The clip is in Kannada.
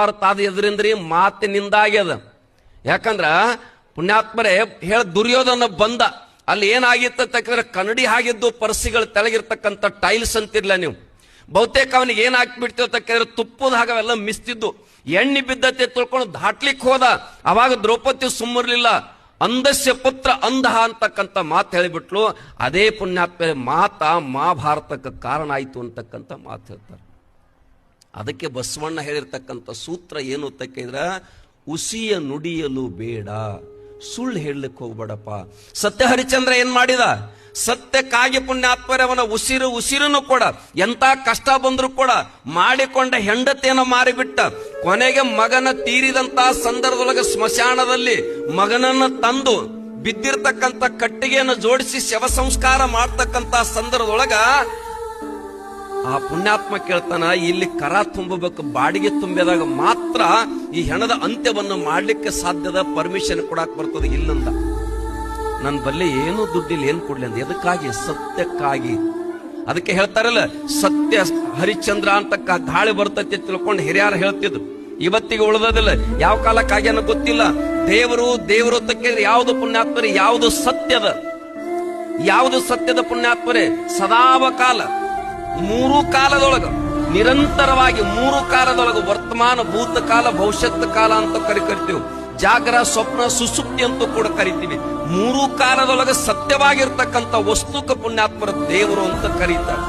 ತಾದ ಎದ್ರಿಂದ್ರಿ ಮಾತಿನಿಂದಾಗ್ಯದ. ಯಾಕಂದ್ರ ಪುಣ್ಯಾತ್ಮರೇ ಹೇಳ ದುರ್ಯೋಧನ ಬಂದ ಅಲ್ಲಿ ಏನಾಗಿತ್ತಂದ್ರೆ ಕನ್ನಡಿ ಆಗಿದ್ದು ಪರ್ಸಿಗಳು ತೆಳಗಿರ್ತಕ್ಕಂಥ ಟೈಲ್ಸ್ ಅಂತಿರ್ಲ ನೀವು. ಬಹುತೇಕ ಅವನಿಗೆ ಏನ್ ಹಾಕ್ಬಿಡ್ತಿರ್ತಕ್ಕಂದ್ರೆ ತುಪ್ಪದ ಹಾಗವೆಲ್ಲ ಮಿಸ್ತಿದ್ದು. ಎಣ್ಣೆ ಬಿದ್ದತೆ ತಿಳ್ಕೊಂಡು ದಾಟ್ಲಿಕ್ಕೆ ಹೋದ. ಅವಾಗ ದ್ರೌಪದಿ ಸುಮ್ಮರ್ಲಿಲ್ಲ. ಅಂಧಸ್ಯ ಪುತ್ರ ಅಂಧ ಅಂತಕ್ಕಂಥ ಮಾತು ಹೇಳಿಬಿಟ್ಲು. ಅದೇ ಪುಣ್ಯಾತ್ಮರೇ ಮಾತ ಮಹಾಭಾರತಕ್ಕೆ ಕಾರಣ ಆಯ್ತು ಅಂತಕ್ಕಂಥ ಮಾತು ಹೇಳ್ತಾರೆ. ಅದಕ್ಕೆ ಬಸವಣ್ಣ ಹೇಳಿರ್ತಕ್ಕಂಥ ಸೂತ್ರ ಏನು ಅಂತ ಕೇಳಿದ್ರ, ಉಸಿಯ ನುಡಿಯಲು ಬೇಡ, ಸುಳ್ಳು ಹೇಳಲಿಕ್ಕೆ ಹೋಗ್ಬೇಡಪ್ಪ. ಸತ್ಯ ಹರಿಶ್ಚಂದ್ರ ಏನ್ ಮಾಡಿದ? ಸತ್ಯಕ್ಕಾಗಿ ಪುಣ್ಯಾತ್ಮರೇ ಅವನ ಉಸಿರನ್ನು ಕೂಡ ಎಂತ ಕಷ್ಟ ಬಂದ್ರು ಕೂಡ ಮಾಡಿಕೊಂಡ ಹೆಂಡತಿಯನ್ನು ಮಾರಿಬಿಟ್ಟ. ಕೊನೆಗೆ ಮಗನ ತೀರಿದಂತ ಸಂದರ್ಭದೊಳಗೆ ಸ್ಮಶಾನದಲ್ಲಿ ಮಗನನ್ನ ತಂದು ಬಿದ್ದಿರ್ತಕ್ಕಂಥ ಕಟ್ಟಿಗೆಯನ್ನು ಜೋಡಿಸಿ ಶವ ಸಂಸ್ಕಾರ ಮಾಡ್ತಕ್ಕಂಥ ಸಂದರ್ಭದೊಳಗ ಆ ಪುಣ್ಯಾತ್ಮ ಕೇಳ್ತಾನ, ಇಲ್ಲಿ ಕರ ತುಂಬಬೇಕು, ಬಾಡಿಗೆ ತುಂಬಿದಾಗ ಮಾತ್ರ ಈ ಹೆಣದ ಅಂತ್ಯವನ್ನು ಮಾಡ್ಲಿಕ್ಕೆ ಸಾಧ್ಯದ, ಪರ್ಮಿಷನ್ ಕೊಡಕ್ ಬರ್ತದೆ ಇಲ್ಲಂದ. ನನ್ನ ಬಲ್ಲಿ ಏನು ದುಡ್ಡಿಲ್ಲ, ಏನ್ ಕೊಡ್ಲಿ ಅಂದ. ಎದಕ್ಕಾಗಿ? ಸತ್ಯಕ್ಕಾಗಿ. ಅದಕ್ಕೆ ಹೇಳ್ತಾರಲ್ಲ, ಸತ್ಯ ಹರಿಶ್ಚಂದ್ರ ಅಂತ ಗಾಳಿ ಬರ್ತೈತಿ ತಿಳ್ಕೊಂಡು ಹಿರಿಯರು ಹೇಳ್ತಿದ್ರು. ಇವತ್ತಿಗೆ ಉಳಿದದಿಲ್ಲ. ಯಾವ ಕಾಲಕ್ಕಾಗಿ ಅನ್ನೋ ಗೊತ್ತಿಲ್ಲ. ದೇವರು ಅಂತ ಕೇಳಿದ್ರೆ ಯಾವುದು ಪುಣ್ಯಾತ್ಮರೇ? ಯಾವುದು ಸತ್ಯದ? ಯಾವುದು ಸತ್ಯದ ಪುಣ್ಯಾತ್ಮರೇ? ಸದಾವಕಾಲ ಮೂರು ಕಾಲದೊಳಗ ನಿರಂತರವಾಗಿ ಮೂರು ಕಾಲದೊಳಗ ವರ್ತಮಾನ, ಭೂತಕಾಲ, ಭವಿಷ್ಯತ್ ಕಾಲ ಅಂತ ಕರಿತೀವಿ. ಜಾಗರ, ಸ್ವಪ್ನ, ಸುಸುಪ್ತಿ ಅಂತೂ ಕೂಡ ಕರಿತೀವಿ. ಮೂರು ಕಾಲದೊಳಗ ಸತ್ಯವಾಗಿರ್ತಕ್ಕಂಥ ವಸ್ತುಕ ಪುಣ್ಯಾತ್ಮರ ದೇವರು ಅಂತ ಕರೀತಾರೆ.